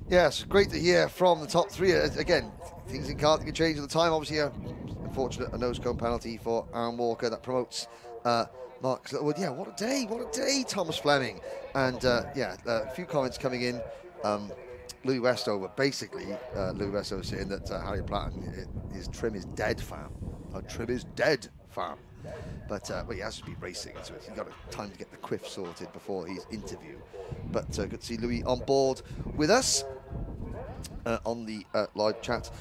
Yes, great to hear from the top three. Again, things in karting can change all the time. Obviously, unfortunate a nose cone penalty for Aaron Walker that promotes Mark Littlewood. Yeah, what a day, Thomas Fleming. And a few comments coming in. Louis Westover, basically, Louis Westover saying that Harry Platten, his trim is dead, fam. Trim is dead, fam. But he has to be racing, so he's got time to get the quiff sorted before his interview. But good to see Louis on board with us on the live chat.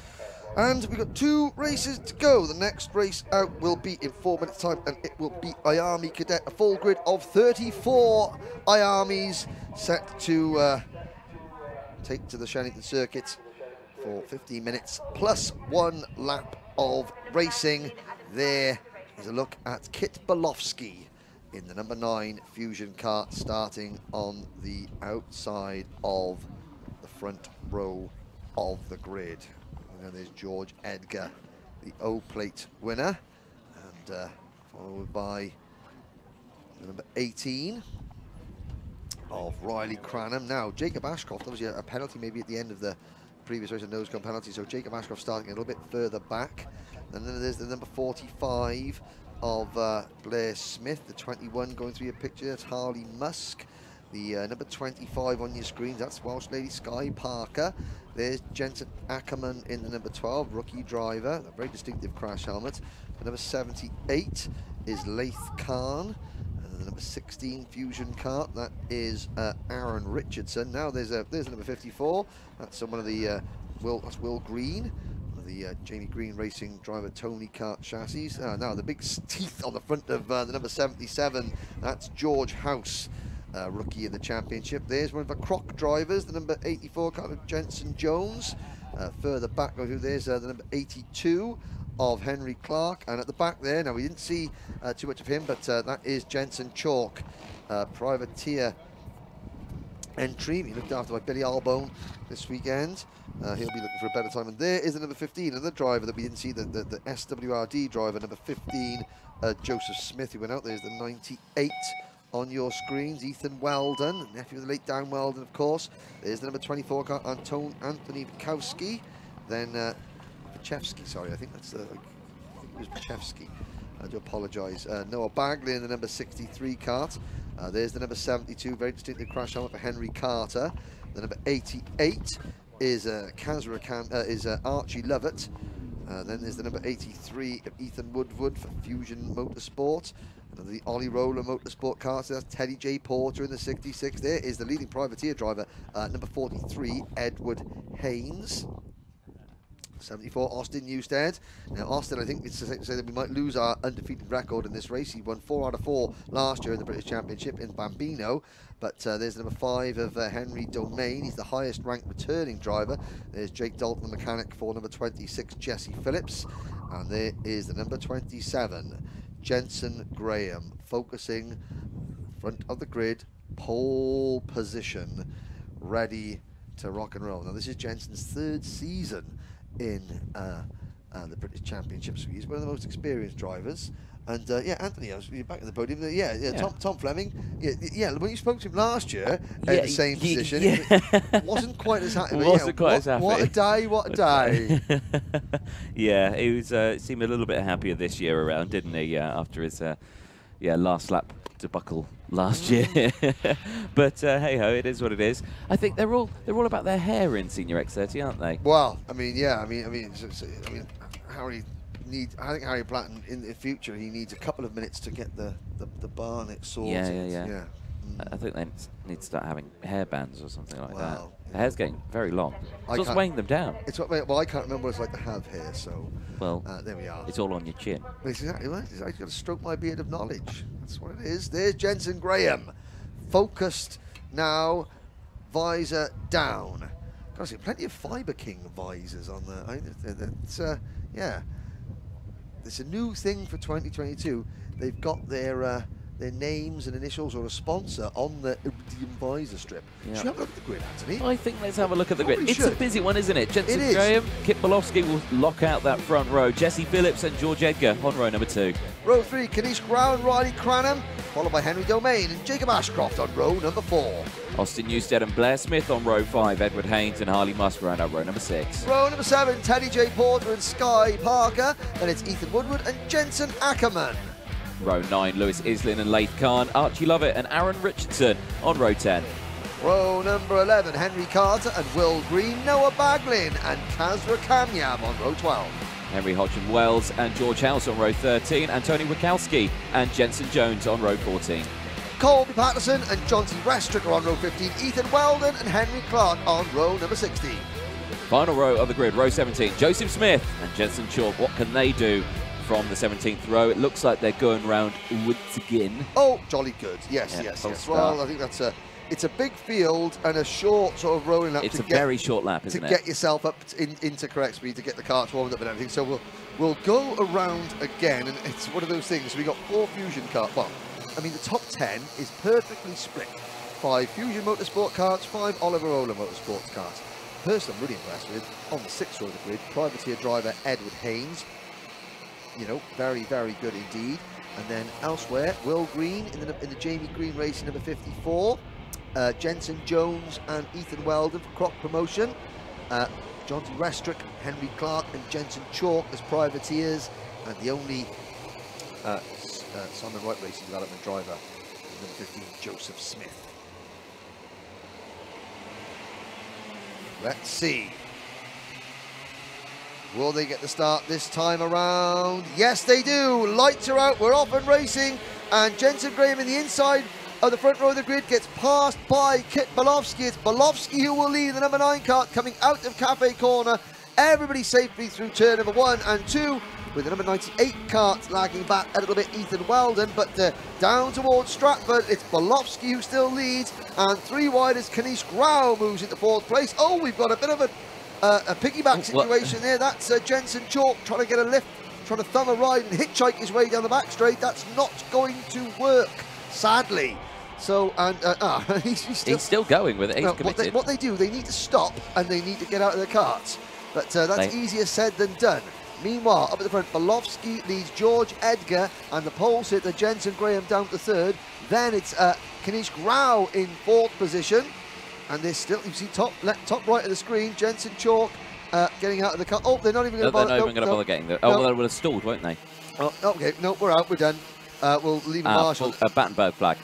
And we've got 2 races to go. The next race out will be in 4 minutes' time, and it will be IAMI Cadet, a full grid of 34 IAMIs set to take to the Shenington circuit for 15 minutes, plus 1 lap of racing. There is a look at Kit Belofsky in the number 9 Fusion kart, starting on the outside of the front row of the grid. And there's George Edgar, the O-plate winner, and followed by the number 18 of Riley Cranham. Now, Jacob Ashcroft, obviously a penalty maybe at the end of the previous race, a nose cone penalty, so Jacob Ashcroft starting a little bit further back. And then there's the number 45 of Blair Smith, the 21 going through your picture, that's Harley Musk. The number 25 on your screens, that's Welsh lady Sky Parker. There's Jensen Ackerman in the number 12, rookie driver, a very distinctive crash helmet. The number 78 is Laith Khan. And the number 16 Fusion kart, that is Aaron Richardson. Now there's a number 54, that's one of the, Will Green. The Jamie Green Racing driver Tony Kart chassis. Now the big teeth on the front of the number 77, that's George House, rookie in the championship. There's one of the Croc drivers, the number 84 car, Jensen Jones. Further back, there's the number 82 of Henry Clark, and at the back there, now we didn't see too much of him, but that is Jensen Chalk, privateer entry. He looked after by Billy Albone this weekend. He'll be looking for a better time. And there is the number 15, another driver that we didn't see, the SWRD driver, number 15, Joseph Smith, who went out. There's the 98 on your screens, Ethan Weldon, nephew of the late Dan Weldon, of course. There's the number 24 car, Anthony Bukowski. Then Pachevsky, sorry, I think that's it was Pachevsky. I do apologise. Noah Bagley in the number 63 kart. There's the number 72, very distinctive crash helmet for Henry Carter. The number 88 is Archie Lovett. Then there's the number 83 of Ethan Woodward for Fusion Motorsport. And the Ollie Roller Motorsport car, so that's Teddy J. Porter in the 66. There is the leading privateer driver, number 43, Edward Haynes. 74, Austin Newstead. Now, Austin, I think it's safe to say that we might lose our undefeated record in this race. He won 4 out of 4 last year in the British Championship in Bambino. But there's number 5 of Henry Domain. He's the highest ranked returning driver. There's Jake Dalton, the mechanic, for number 26, Jesse Phillips. And there is the number 27, Jensen Graham, focusing front of the grid, pole position, ready to rock and roll. Now, this is Jensen's 3rd season in the British Championship, so he's one of the most experienced drivers. And yeah, Anthony, I was back at the podium. Yeah. Tom Fleming. Yeah, when you spoke to him last year in the same position, it wasn't quite as happy. Quite as happy. What a day! What a day! Yeah, he was seemed a little bit happier this year around, didn't he? After his last lap debacle last year. But hey ho, it is what it is. I think they're all about their hair in Senior X30, aren't they? Well, I mean, yeah, I mean, Harry. I think Harry Platten in the future, he needs a couple of minutes to get the barnet sorted. Yeah. I think they need to start having hair bands or something like that. The hair's getting very long. It's just weighing them down. Well, I can't remember what it's like to have hair, so there we are. It's all on your chin. That's exactly right. I've got to stroke my beard of knowledge. That's what it is. There's Jensen Graham, focused now, visor down. Gotta see, plenty of Fiber King visors on there. Yeah. It's a new thing for 2022. They've got their names and initials or a sponsor on the Iridium visor strip. Should you have a look at the grid, Anthony? I think let's have a look at the grid. It's should. A busy one, isn't it? Jensen Graham, Kit Belofsky will lock out that front row. Jesse Phillips and George Edgar on row number 2. Row 3, Kanish Grau and Riley Cranham, followed by Henry Domain and Jacob Ashcroft on row number 4. Austin Newstead and Blair Smith on row 5. Edward Haynes and Harley Musk round out row number 6. Row number 7, Teddy J. Porter and Sky Parker. Then it's Ethan Woodward and Jensen Ackerman. Row 9, Lewis Islin and Laith Khan, Archie Lovett and Aaron Richardson on row 10. Row number 11, Henry Carter and Will Green, Noah Baglin and Kazra Kamyam on row 12. Henry Hodgson Wells and George House on row 13, and Tony Wachowski and Jensen Jones on row 14. Colby Patterson and Johnsy Restrick are on row 15, Ethan Weldon and Henry Clark on row number 16. Final row of the grid, row 17, Joseph Smith and Jensen Chalk. What can they do from the 17th row? It looks like they're going round woods again. Oh, jolly good. Yes, yeah, yes. Well, I think that's it's a big field and a short sort of rolling lap. It's very short lap, isn't it? To get yourself up into correct speed, to get the karts warmed up and everything. So we'll go around again, and it's one of those things. We got 4 Fusion karts. Well, I mean, the top 10 is perfectly split. 5 Fusion Motorsport karts, 5 Oliver Ola Motorsports karts. The person I'm really impressed with, on the 6th row of the grid, privateer driver Edward Haynes. You know, very, very good indeed. And then elsewhere, Will Green in the Jamie Green Racing number 54. Jensen Jones and Ethan Weldon for Croc Promotion. Johnsy Restrick, Henry Clark and Jensen Chalk as privateers. And the only Simon Wright Racing Development driver, number 15, Joseph Smith. Let's see. Will they get the start this time around? Yes, they do. Lights are out. We're off and racing. And Jensen Graham in the inside of the front row of the grid gets passed by Kit Belofsky. It's Belofsky who will lead the number 9 kart coming out of Cafe Corner. Everybody safely through turn number 1 and 2, with the number 98 kart lagging back a little bit, Ethan Weldon. But down towards Stratford, it's Belofsky who still leads. And 3 wide as Kanish Grau moves into 4th place. Oh, we've got a bit of a piggyback situation there. That's Jensen Chalk trying to get a lift, trying to thumb a ride and hitchhike his way down the back straight. That's not going to work, sadly. So, and he's still going with it. He's committed. What they do, they need to stop and they need to get out of their karts. But that's easier said than done. Meanwhile, up at the front, Belofsky leads George Edgar, and the pole sitter Jensen Graham down to 3rd. Then it's Kanish Grau in 4th position. And there's still, you see top right of the screen, Jensen Chalk getting out of the car. Oh, they're not even going to bother. They're not even going to bother getting there. Oh, well, they would have stalled, won't they? Oh, okay, no, we're out, we're done. We'll leave a marshal. A Battenberg flag.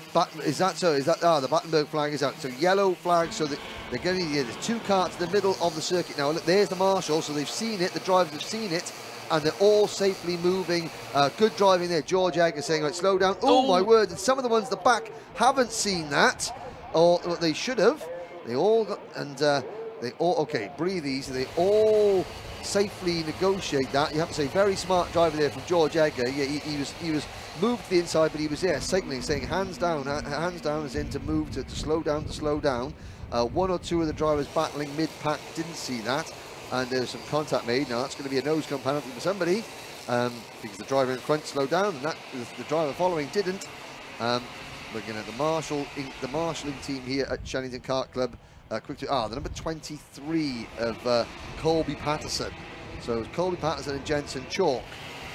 Is that so? Is that the Battenberg flag is out? So yellow flag. So they're getting there's 2 karts in the middle of the circuit now. Look, there's the marshal. So they've seen it. The drivers have seen it, and they're all safely moving. Good driving there. George Egg is saying, right, slow down. Oh my word! And some of the ones at the back haven't seen that, or they should have. They all got, and they all, okay, breathe easy. They all safely negotiate that. You have to say, very smart driver there from George Edgar. Yeah, he was moved to the inside, but he was there signaling, saying hands down as in to move, to slow down, to slow down. 1 or 2 of the drivers battling mid-pack didn't see that, and there's some contact made. Now that's going to be a nose cone penalty for somebody, because the driver in front slowed down, and that the driver following didn't. Looking at the marshalling team here at Shenington Kart Club. The number 23 of Colby Patterson. So it's Colby Patterson and Jensen Chalk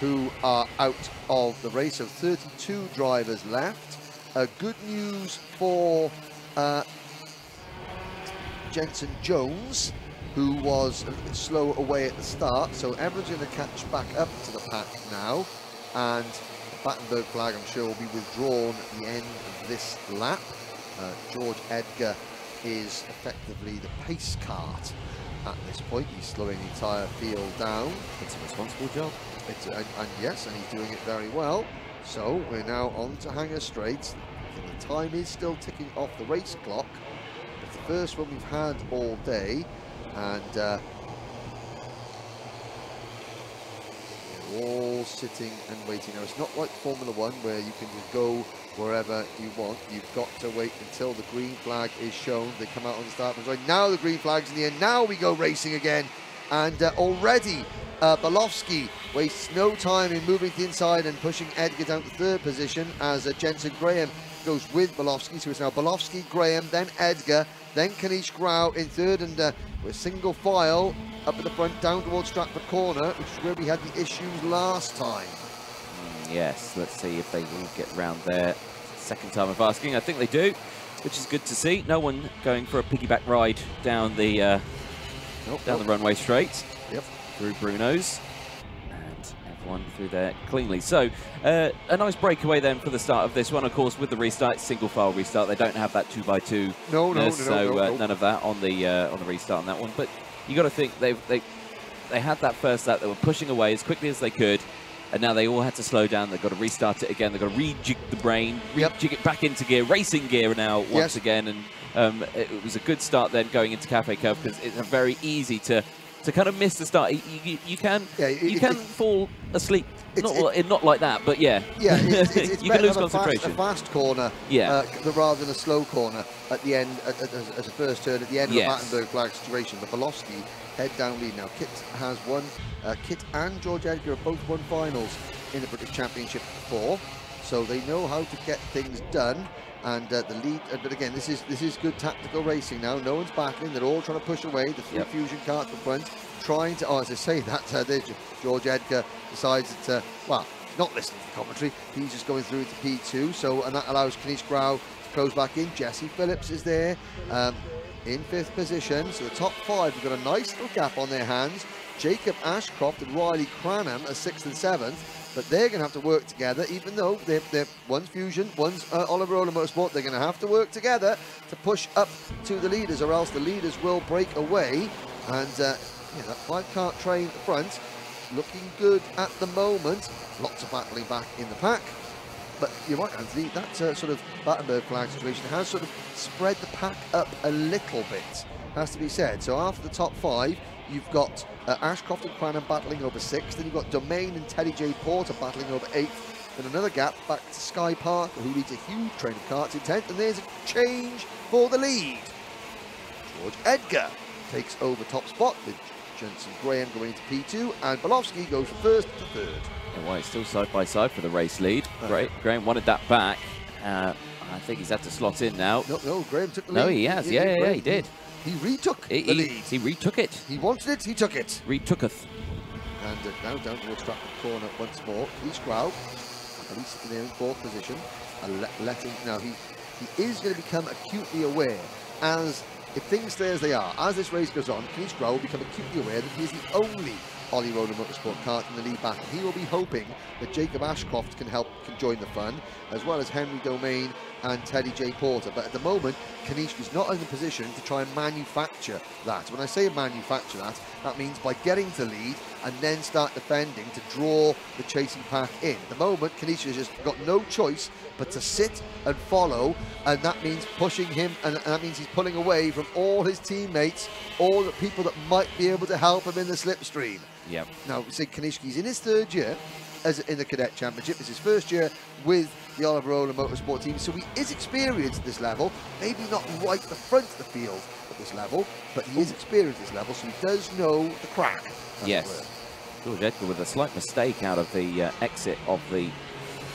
who are out of the race. So 32 drivers left. Good news for Jensen Jones, who was a little bit slow away at the start. So everyone's going to catch back up to the pack now. And the Battenberg flag, I'm sure, will be withdrawn at the end of this lap. George Edgar is effectively the pace kart at this point. He's slowing the entire field down. It's a responsible job. Yes, and he's doing it very well. So we're now on to Hanger Straight. The time is still ticking off the race clock. It's the first one we've had all day, and we're all sitting and waiting. Now, it's not like Formula One where you can just go wherever you want. You've got to wait until the green flag is shown. They come out on the start line. Now the green flag's in the end. Now we go racing again. And already Belofsky wastes no time in moving to the inside and pushing Edgar down to 3rd position as Jensen Graham goes with Belofsky. So it's now Belofsky, Graham, then Edgar, then Kanish Grau in 3rd, and we're single file up at the front down towards Stratford Corner, which is where we had the issues last time. Yes, let's see if they will get round there. Second time of asking, I think they do. which is good to see. No one going for a piggyback ride down the the runway straight. Yep. Through Bruno's. And everyone through there cleanly. So, a nice breakaway then for the start of this one. Of course, with the restart, single file restart. They don't have that 2x2. No. None of that on the restart on that one. But you got to think they had that first lap. They were pushing away as quickly as they could. And now they all had to slow down. They've got to restart it again. They've got to rejig the brain, rejig it back into gear, racing gear now once again. And it was a good start then going into Cafe Curve because it's very easy to kind of miss the start. You can fall asleep. Not like that, but yeah. It's you can lose concentration. A fast corner, rather than a slow corner at the end as a first turn at the end of the Battenberg flag situation. But Belofsky head down lead now. Kit has won. Kit and George Edgar have both won finals in the British Championship before, so they know how to get things done. And the lead, but again, this is good tactical racing now. No one's battling. They're all trying to push away. The three Fusion karts in front, trying to. Oh, as I say that, George Edgar decides that well, not listening to the commentary. He's just going through into P2. So, and that allows Kanish Grau to close back in. Jesse Phillips is there in 5th position. So the top 5 have got a nice little gap on their hands. Jacob Ashcroft and Riley Cranham are 6th and 7th. But they're going to have to work together, even though they're one's Fusion, one's Oliver Rowland Motorsport. They're going to have to work together to push up to the leaders, or else the leaders will break away. And that 5-kart train at the front, looking good at the moment. Lots of battling back in the pack. But you're right, Anthony, that sort of Battenberg flag situation has sort of spread the pack up a little bit, has to be said. So after the top 5, you've got Ashcroft and Cranham battling over 6th, then you've got Domain and Teddy J. Porter battling over 8th, then another gap back to Sky Parker, who leads a huge train of karts in 10th, and there's a change for the lead. George Edgar takes over top spot with Jensen Graham going into P2, and Belofsky goes from 1st to 3rd. And White still side by side for the race lead. Great. Graham wanted that back. I think he's had to slot in now. No, Graham took the lead. No, he has. Yeah, he did. He retook the lead. He retook it. He wanted it, he took it. Retooketh. And now down towards Stratford Corner once more. Kanish Grau, at least sitting there in 4th position. Now he is going to become acutely aware, as if things stay as they are, as this race goes on, Kanish Grau will become acutely aware that he is the only Ollie Rowland Motorsport kart in the lead battle. He will be hoping that Jacob Ashcroft can join the fun, as well as Henry Domain and Teddy J. Porter. But at the moment, Kanish is not in a position to try and manufacture that. When I say manufacture that, that means by getting to lead and then start defending to draw the chasing pack in. At the moment, Kanish has just got no choice but to sit and follow, and that means pushing him, and that means he's pulling away from all his teammates, all the people that might be able to help him in the slipstream. Yep. Now, we say Kanishki's in his 3rd year in the Cadet Championship. It's his 1st year with the Oliver Rowland Motorsport team, so he is experienced at this level. Maybe not right at the front of the field at this level, but he is experienced at this level, so he does know the crack. Yes. George Edgar with a slight mistake out of the exit of the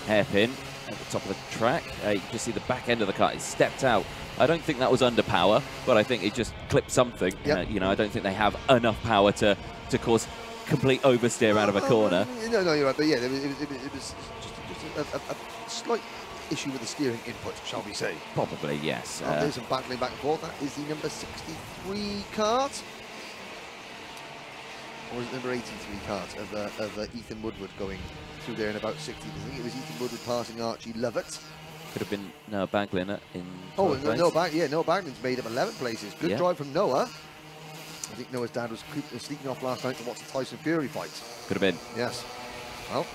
hairpin at the top of the track. You can just see the back end of the car. It stepped out. I don't think that was under power, but I think it just clipped something. Yep. I don't think they have enough power to cause complete oversteer out of a corner. No, you're right. But yeah, it was just a slight issue with the steering input, shall we say? Probably, yes. There's some battling back and forth. That is the number 63 kart. Or is it number 83 kart of Ethan Woodward going through there in about 60? I think it was Ethan Woodward passing Archie Lovett. Could have been Noah Baglin in. Oh, Noah Baglin's made up 11 places. Good drive from Noah. I think Noah's dad was sneaking off last night to watch the Tyson Fury fight. Could have been. Yes. Well,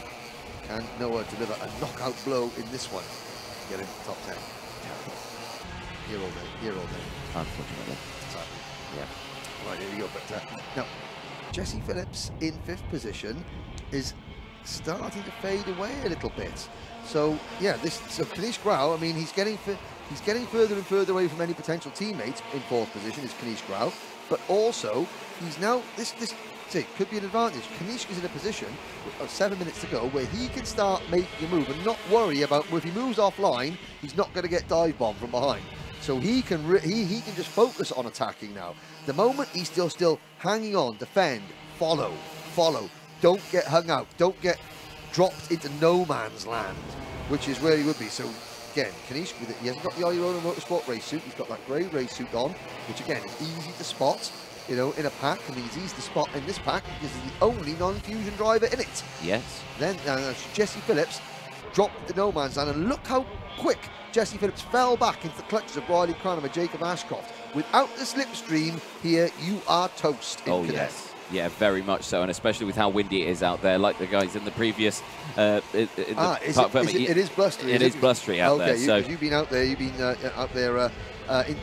can Noah deliver a knockout blow in this one? Get into the top 10. Here all day. Unfortunately. Sadly. Yeah. Right, here we go. But now, Jesse Phillips in 5th position is starting to fade away a little bit. So yeah, so Kanish Grau, I mean, he's getting further and further away from any potential teammates in 4th position is Kanish Grau, but also he's now this could be an advantage. Kanish is in a position of 7 minutes to go where he can start making a move and not worry about if he moves offline, he's not going to get dive bombed from behind. So he can just focus on attacking now. The moment he's still hanging on, defend, follow. Don't get hung out. Don't get dropped into no man's land, which is where he would be. So again, Kanish, he hasn't got the Rowland Motorsport race suit. He's got that grey race suit on, which again is easy to spot, you know, in a pack, and he's easy to spot in this pack because he's the only non-fusion driver in it. Yes. Then Jesse Phillips dropped the no man's land, and look how quick Jesse Phillips fell back into the clutches of Riley Cranham and Jacob Ashcroft. Without the slipstream here, you are toast in Cadet. Yes. Yeah, very much so, and especially with how windy it is out there, like the guys in the previous. It is blustery. It is blustery out there. So you've been out there. You've been out there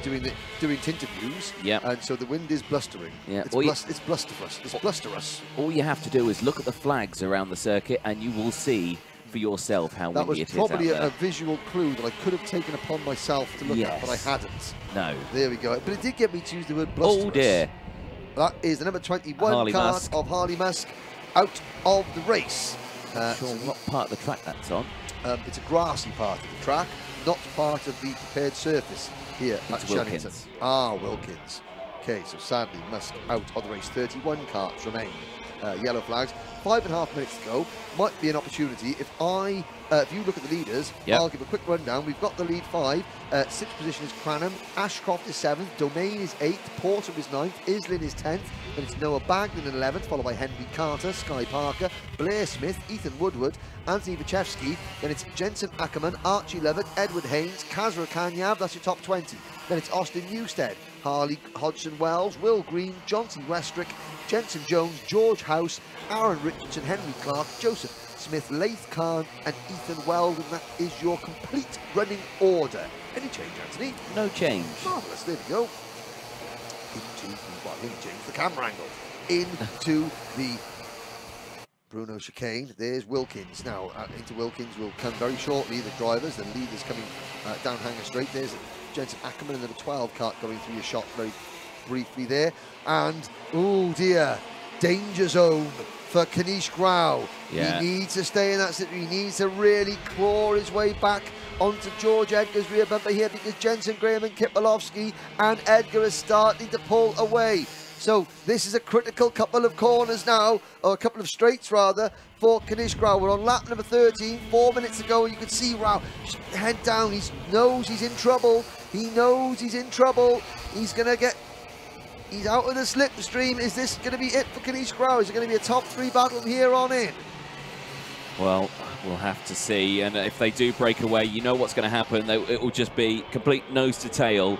doing interviews. Yeah. And so the wind is blustering. Yeah. It's blusterous. It's blusterous. All you have to do is look at the flags around the circuit, and you will see for yourself how windy it is out there. That was probably a visual clue that I could have taken upon myself to look at, but I hadn't. No. There we go. But it did get me to use the word blusterous. Oh dear. That is the number 21 card of Harley Musk out of the race. Sure what part of the track that's on. It's a grassy part of the track, not part of the prepared surface here at Shenington. Wilkins. Okay, so sadly Musk out of the race. 31 karts remain. Yellow flags. 5.5 minutes to go. Might be an opportunity. If you look at the leaders, I'll give a quick rundown. We've got the lead 5. 6th position is Cranham. Ashcroft is 7th. Domain is 8th. Porter is 9th. Islin is 10th. Then it's Noah Baglin in 11th, followed by Henry Carter, Sky Parker, Blair Smith, Ethan Woodward, Anthony Wachewski. Then it's Jensen Ackerman, Archie Lovett, Edward Haynes, Kazra Kanyav. That's your top 20. Then it's Austin Newstead, Harley Hodgson Wells, Will Green, Johnson Westrick, Jensen Jones, George House, Aaron Richardson, Henry Clark, Joseph Smith, Laith Khan, and Ethan Weldon. That is your complete running order. Any change, Anthony? No change. Marvellous, there we go. Let me change the camera angle. Into the Bruno chicane. There's Wilkins. Now, into Wilkins will come very shortly. The drivers, the leaders coming down Hanger Straight. There's Jensen Ackerman and the 12 kart going through your shot very briefly there. And, oh dear, danger zone for Kanish Grau. Yeah. He needs to stay in that situation. He needs to really claw his way back onto George Edgar's rear bumper here, because Jensen Graham and Kip Belofsky and Edgar are starting to pull away. So this is a critical couple of corners now, or a couple of straights rather, for Kanish Grau. We're on lap number 13, 4 minutes to go, and you can see Grau head down. He knows he's in trouble. He knows he's in trouble. He's out of the slipstream. Is this going to be it for Kanish Grau? Is it going to be a top 3 battle from here on in? Well, we'll have to see. And if they do break away, you know what's going to happen. It will just be complete nose to tail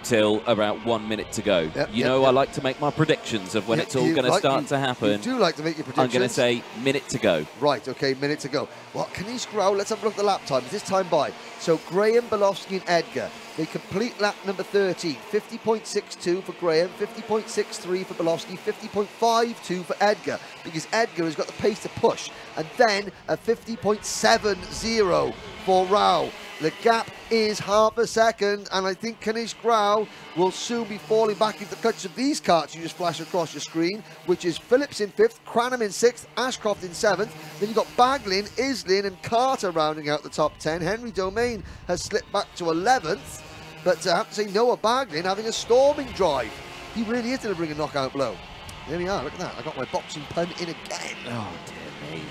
till about 1 minute to go. I like to make my predictions of when it's all going to start to happen. You do like to make your predictions. I'm going to say minute to go. Right, okay, minute to go. Well, Kanish Grau, let's have a look at the lap time. Is this time by? So Graham, Belofsky and Edgar, they complete lap number 13. 50.62 for Graham, 50.63 for Belofsky, 50.52 for Edgar, because Edgar has got the pace to push. And then a 50.70 for Rao. The gap is half a second, and I think Kanish Grau will soon be falling back into the clutches of these karts you just flash across your screen, which is Phillips in 5th, Cranham in 6th, Ashcroft in 7th. Then you've got Baglin, Islin and Carter rounding out the top 10. Henry Domain has slipped back to 11th, but I have to say Noah Baglin having a storming drive. He really is delivering a knockout blow. There we are, look at that. I got my boxing pun in again. Oh, dear me.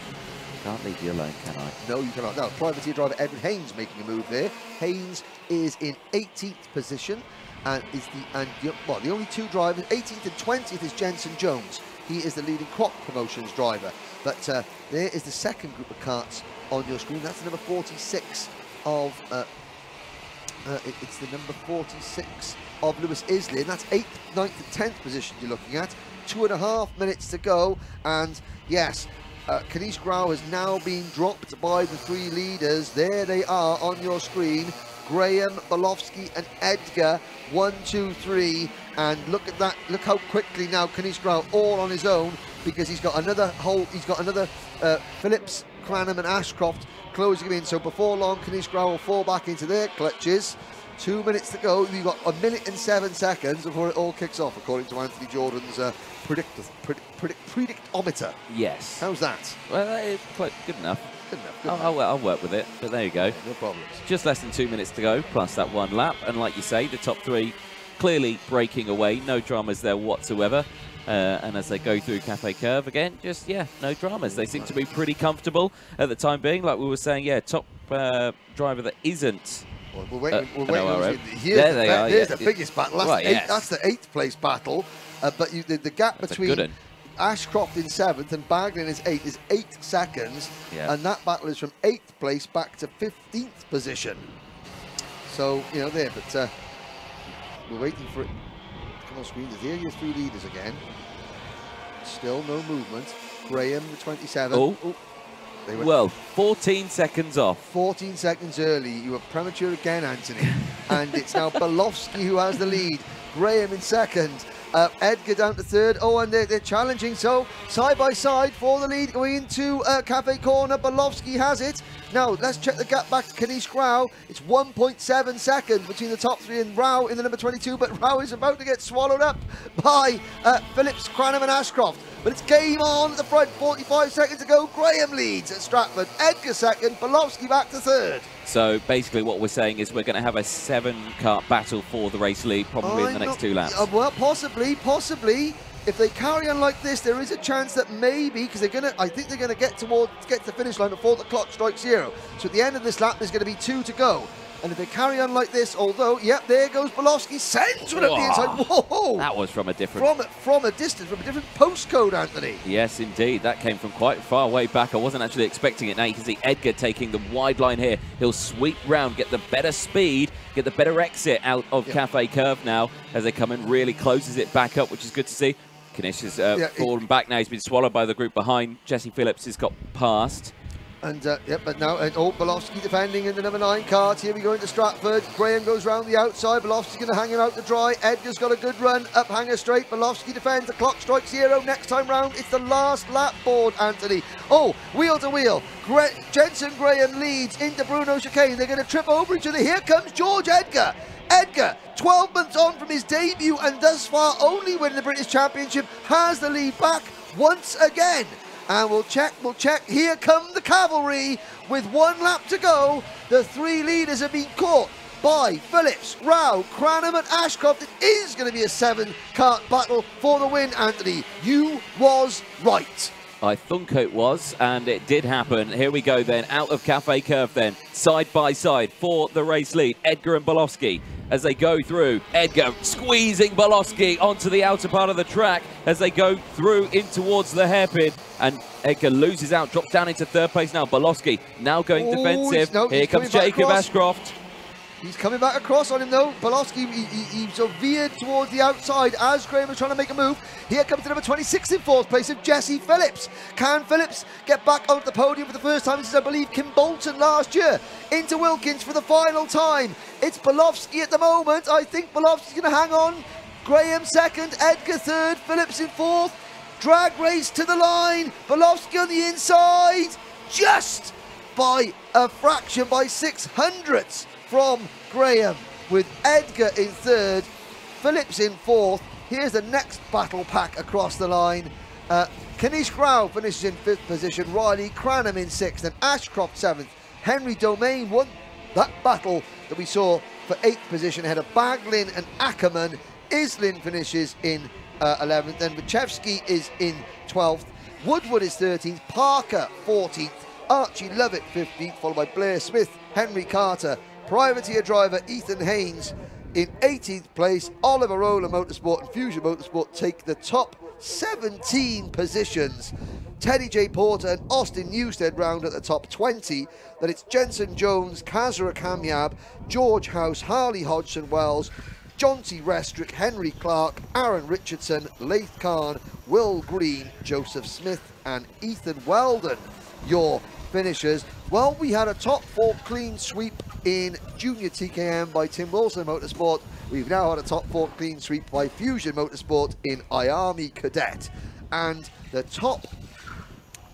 Can't leave you alone, can I? No, you cannot. Now, privateer driver Edward Haynes making a move there. Haynes is in 18th position, and is the only 2 drivers. 18th and 20th is Jensen Jones. He is the leading Quack Promotions driver. But there is the second group of karts on your screen. That's the number 46 of. It's the number 46 of Lewis Islin. That's 8th, 9th, and 10th position you're looking at. 2.5 minutes to go, and yes. Kanish Grau has now been dropped by the 3 leaders. There they are on your screen. Graham, Belofsky and Edgar, 1, 2, 3. And look at that. Look how quickly now Kanish Grau all on his own, because he's got another Phillips, Cranham and Ashcroft closing him in. So before long, Kanish Grau will fall back into their clutches. 2 minutes to go. You've got 1 minute and 7 seconds before it all kicks off, according to Anthony Jordan's predictometer. Yes. How's that? Well, it's quite good enough. Good enough. I'll work with it, but there you go. No problems. Just less than 2 minutes to go, plus that 1 lap. And like you say, the top 3 clearly breaking away. No dramas there whatsoever. And as they go through Cafe Curve again, just, yeah, no dramas. They seem to be pretty comfortable at the time being. Like we were saying, yeah, top driver that isn't. Well, we're waiting. Here's the biggest battle. That's, that's the 8th place battle. But the gap between Ashcroft in 7th and Baglin is 8th is 8 seconds. Yeah. And that battle is from 8th place back to 15th position. So, you know, there. But we're waiting for it to come on screen. Here are your 3 leaders again. Still no movement. Graham, the 27. Oh. Well, 14 seconds off. 14 seconds early. You were premature again, Anthony. And it's now Belofsky who has the lead. Graham in 2nd. Edgar down to 3rd. Oh, and they're challenging. So, side by side for the lead going into Cafe Corner. Belofsky has it. Now, let's check the gap back to Kanish Grau. It's 1.7 seconds between the top 3 and Rao in the number 22. But Rao is about to get swallowed up by Phillips, Cranham and Ashcroft. But it's game on at the front. 45 seconds to go. Graham leads at Stratford. Edgar 2nd. Belofsky back to 3rd. So basically what we're saying is we're going to have a 7-kart battle for the race lead probably in the next 2 laps. Well, possibly. If they carry on like this, there is a chance that maybe, because I think they're going to get to the finish line before the clock strikes 0. So at the end of this lap, there's going to be 2 to go. And if they carry on like this, although, yep, there goes Belofsky, sends one up the inside. Whoa! That was from a different... From a distance, from a different postcode, Anthony. Yes, indeed. That came from quite far way back. I wasn't actually expecting it. Now you can see Edgar taking the wide line here. He'll sweep round, get the better speed, get the better exit out of Cafe Curve now as they come in. Really closes it back up, which is good to see. Kanish has fallen back now. He's been swallowed by the group behind. Jesse Phillips has got past. And, but now, Belofsky defending in the number 9 kart. Here we go into Stratford. Graham goes round the outside. Belofsky's going to hang him out to dry. Edgar's got a good run. Up hanger straight. Belofsky defends. The clock strikes 0. Next time round, it's the last lap board, Anthony. Oh, wheel to wheel. Jensen Graham leads into Bruno Chicane. They're going to trip over each other. Here comes George Edgar. Edgar, 12 months on from his debut and thus far only winning the British Championship, has the lead back once again. And we'll check. Here come the cavalry with 1 lap to go. The 3 leaders have been caught by Phillips, Rao, Cranham and Ashcroft. It is going to be a 7-kart battle for the win, Anthony. You was right. I think it was, and it did happen. Here we go then, out of Cafe Curve then, side by side for the race lead. Edgar and Belofsky as they go through. Edgar squeezing Belofsky onto the outer part of the track as they go through in towards the hairpin. And Edgar loses out, drops down into 3rd place now. Belofsky now going defensive. Here comes Jacob Ashcroft. He's coming back across on him though. Belofsky, he sort of veered towards the outside as Graham was trying to make a move. Here comes the number 26 in 4th place of Jesse Phillips. Can Phillips get back onto the podium for the first time since, I believe, Kim Bolton last year? Into Wilkins for the final time. It's Belofsky at the moment. I think Belofsky's going to hang on. Graham 2nd, Edgar 3rd, Phillips in 4th. Drag race to the line. Belofsky on the inside. Just by a fraction, by 600ths. From Graham, with Edgar in 3rd, Phillips in 4th. Here's the next battle pack across the line. Kanish Grau finishes in 5th position, Riley Cranham in 6th, and Ashcroft 7th. Henry Domain won that battle that we saw for 8th position ahead of Baglin and Ackerman. Islin finishes in 11th, and Wachewski is in 12th. Woodward is 13th, Parker 14th, Archie Lovett 15th, followed by Blair Smith, Henry Carter, privateer driver Ethan Haynes in 18th place. Oliver Rowland Motorsport and Fusion Motorsport take the top 17 positions. Teddy J. Porter and Austin Newstead round at the top 20. Then it's Jensen Jones, Kazra Kamyab, George House, Harley Hodgson Wells, John T. Restrick, Henry Clark, Aaron Richardson, Laith Khan, Will Green, Joseph Smith and Ethan Weldon. Your finishers. Well, we had a top 4 clean sweep in Junior TKM by Tim Wilson Motorsport. We've now had a top 4 clean sweep by Fusion Motorsport in IAMI Cadet. And the top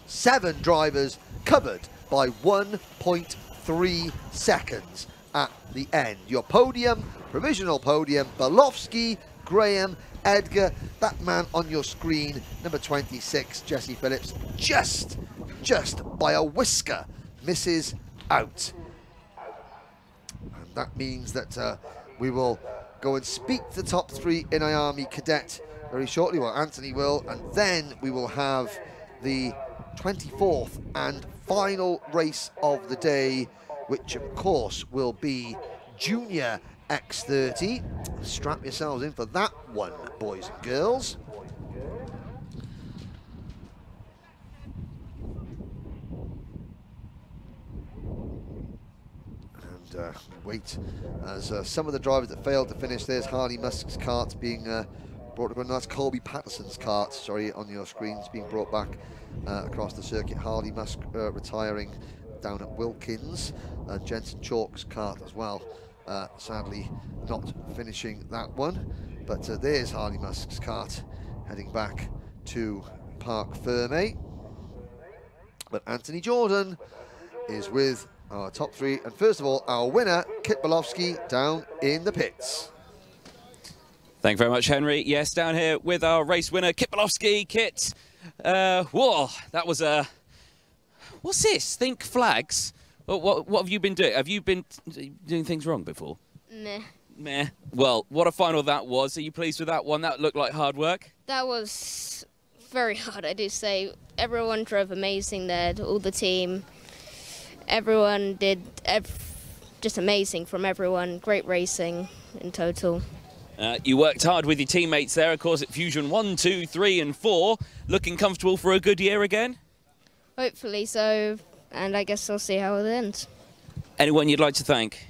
7 drivers covered by 1.3 seconds at the end. Your podium, provisional podium, Belofsky, Graham, Edgar, that man on your screen, number 26, Jesse Phillips, just by a whisker, misses out. And that means that we will go and speak to the top 3 in Army Cadet very shortly. Well, Anthony will, and then we will have the 24th and final race of the day, which of course will be Junior X30. Strap yourselves in for that one, boys and girls. And wait, as some of the drivers that failed to finish, there's Harley Musk's kart being brought up. That's Colby Patterson's kart, sorry, on your screens, being brought back across the circuit. Harley Musk retiring down at Wilkins. Jensen Chalk's kart as well, sadly not finishing that one. But there's Harley Musk's kart heading back to Parc Ferme. But Anthony Jordan is with our top 3, and first of all, our winner, Kit Belofsky, down in the pits. Thank you very much, Henry. Yes, down here with our race winner, Kit Belofsky. Kit, whoa, that was a... What's this? Think flags? What have you been doing? Have you been doing things wrong before? Meh. Meh. Well, what a final that was. Are you pleased with that one? That looked like hard work. That was very hard, I do say. Everyone drove amazing there, all the team. Everyone did just amazing from everyone. Great racing in total. You worked hard with your teammates there, of course, at Fusion 1, 2, 3 and 4. Looking comfortable for a good year again? Hopefully so, and I guess I'll see how it ends. Anyone you'd like to thank?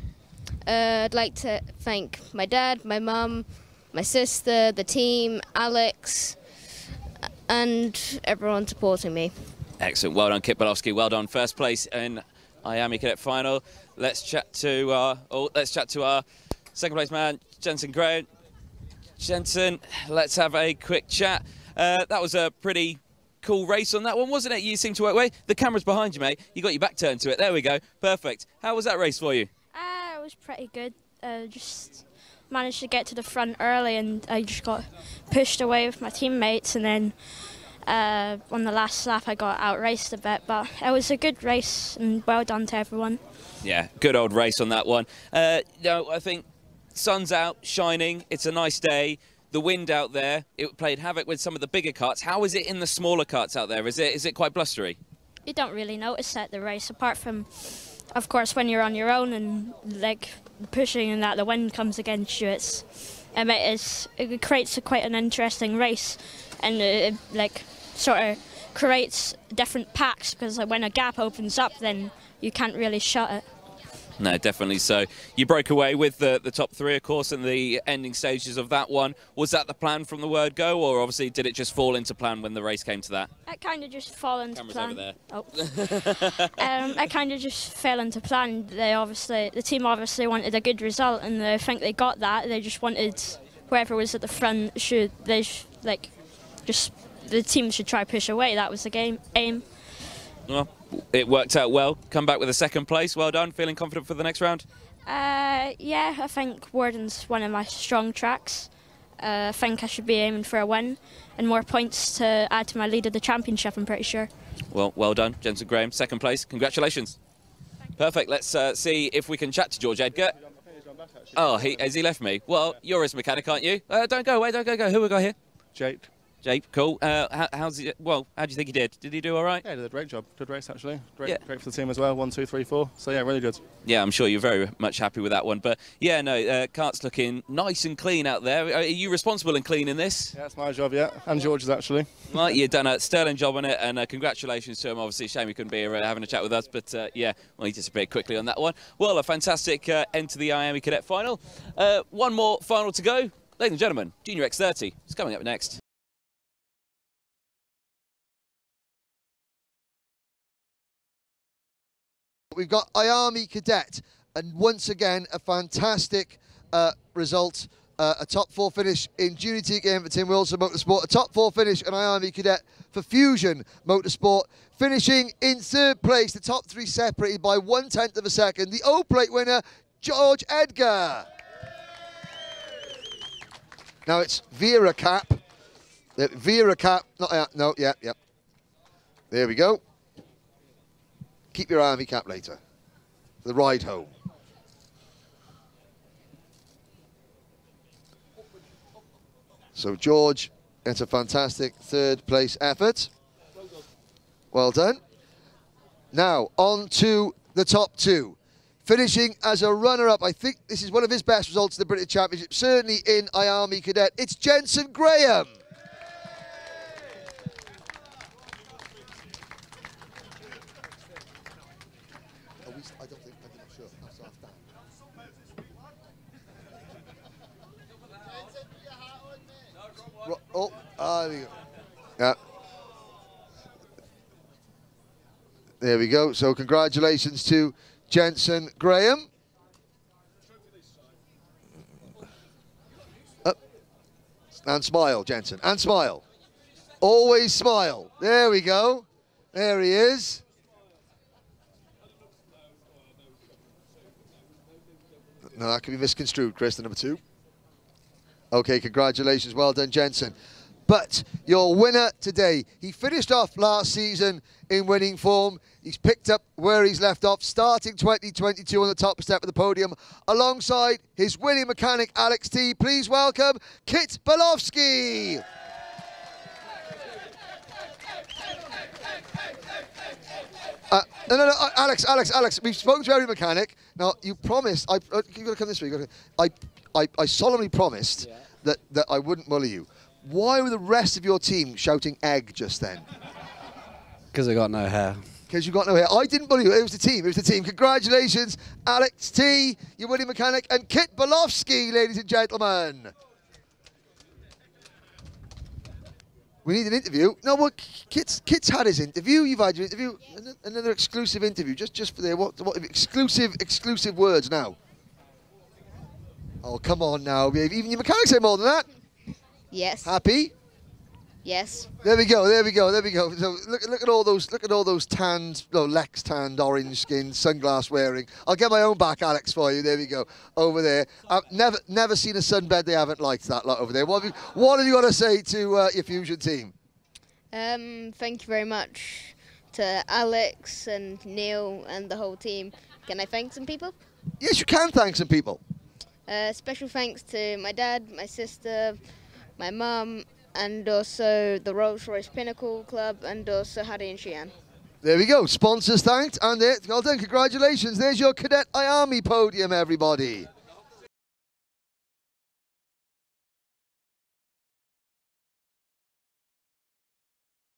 I'd like to thank my dad, my mum, my sister, the team, Alex, and everyone supporting me. Excellent. Well done, Kit Belofsky. Well done. First place in Miami Cadet Final. Let's chat to our second place man, Jensen Graham. Jensen, let's have a quick chat. That was a pretty cool race on that one, wasn't it? You seem to work away. The camera's behind you, mate. You got your back turned to it. There we go. Perfect. How was that race for you? It was pretty good. Just managed to get to the front early, and I just got pushed away with my teammates, and then on the last lap I got outraced a bit, but it was a good race and well done to everyone. Yeah, good old race on that one. No, I think sun's out, shining, it's a nice day. The wind out there, it played havoc with some of the bigger karts. How is it in the smaller karts out there? Is it quite blustery? You don't really notice that the race, apart from, of course, when you're on your own and like pushing and that the wind comes against you. It creates quite an interesting race, and it like sort of creates different packs, because like, when a gap opens up, then you can't really shut it. No, definitely so. You broke away with the top 3, of course, in the ending stages of that one. Was that the plan from the word go, or obviously did it just fall into plan when the race came to that? It kind of just fell into plan. Over there. Oh. It kind of just fell into plan. The team obviously wanted a good result, and I think they got that. They just wanted whoever was at the front the team should try push away. That was the aim. Well, it worked out well. Come back with a second place. Well done. Feeling confident for the next round? Yeah, I think Warden's one of my strong tracks. I think I should be aiming for a win and more points to add to my lead of the championship, I'm pretty sure. Well done, Jensen Graham. Second place. Congratulations. Perfect. Let's see if we can chat to George Edgar. Oh, has he left me? Well, you're his mechanic, aren't you? Don't go away. Don't go. Who we got here? Jake. Jake, cool. How's he? Well, how do you think he did? Did he do all right? Yeah, he did a great job. Good race, actually. Great for the team as well. 1, 2, 3, 4. So yeah, really good. Yeah, I'm sure you're very much happy with that one. But yeah, no, kart's looking nice and clean out there. Are you responsible in cleaning this? Yeah, it's my job. Yeah, and George's actually. Well, you've done a sterling job on it, and congratulations to him. Obviously, shame he couldn't be here having a chat with us. But yeah, well, he disappeared quickly on that one. Well, a fantastic end to the Miami Cadet Final. One more final to go, ladies and gentlemen. Junior X30 is coming up next. We've got Miami Cadet, and once again a fantastic result. A top 4 finish in Junior TKM for Tim Wilson Motorsport, a top 4 finish in Miami Cadet for Fusion Motorsport, finishing in 3rd place, the top 3 separated by 1/10 of a second. The O-Plate winner, George Edgar. Now it's Wera cap. Wera cap, no, yeah. There we go. Keep your eye on me cap later. The ride home. So George, it's a fantastic third place effort. Well done. Now, on to the top two. Finishing as a runner-up, I think this is one of his best results in the British Championship, certainly in Army Cadet. It's Jensen Graham. There we go. Yeah. There we go. So congratulations to Jensen Graham. And smile, Jensen. And smile. Always smile. There we go. There he is. No, that could be misconstrued, Chris, the number 2. Okay, congratulations. Well done, Jensen. But your winner today, he finished off last season in winning form. He's picked up where he's left off, starting 2022 on the top step of the podium, alongside his winning mechanic, Alex T. Please welcome Kit Belofsky. No, Alex, we've spoken to every mechanic. Now, you promised, you've got to come this way. I solemnly promised that I wouldn't bully you. Why were the rest of your team shouting egg just then? Because I got no hair. Because you got no hair. I didn't bully you. It was the team. It was the team. Congratulations, Alex T, your winning mechanic, and Kit Belofsky, ladies and gentlemen. We need an interview. No, well, Kit's had his interview. You've had your interview. Another exclusive interview, just for there. What exclusive words now? Oh, come on now. Even your mechanics say more than that. Yes. Happy? Yes. There we go. So look at all those tanned, Lex tanned orange skin, sunglass wearing. I'll get my own back, Alex, for you. There we go. Over there. I've never seen a sunbed they haven't liked that lot over there. What have you got to say to your Fusion team? Thank you very much to Alex and Neil and the whole team. Can I thank some people? Yes, you can thank some people. Special thanks to my dad, my sister, my mum, and also the Rolls-Royce Pinnacle Club, and also Hadi and Shian. There we go. Sponsors thanked, and well done. Congratulations. There's your Cadet Army podium, everybody.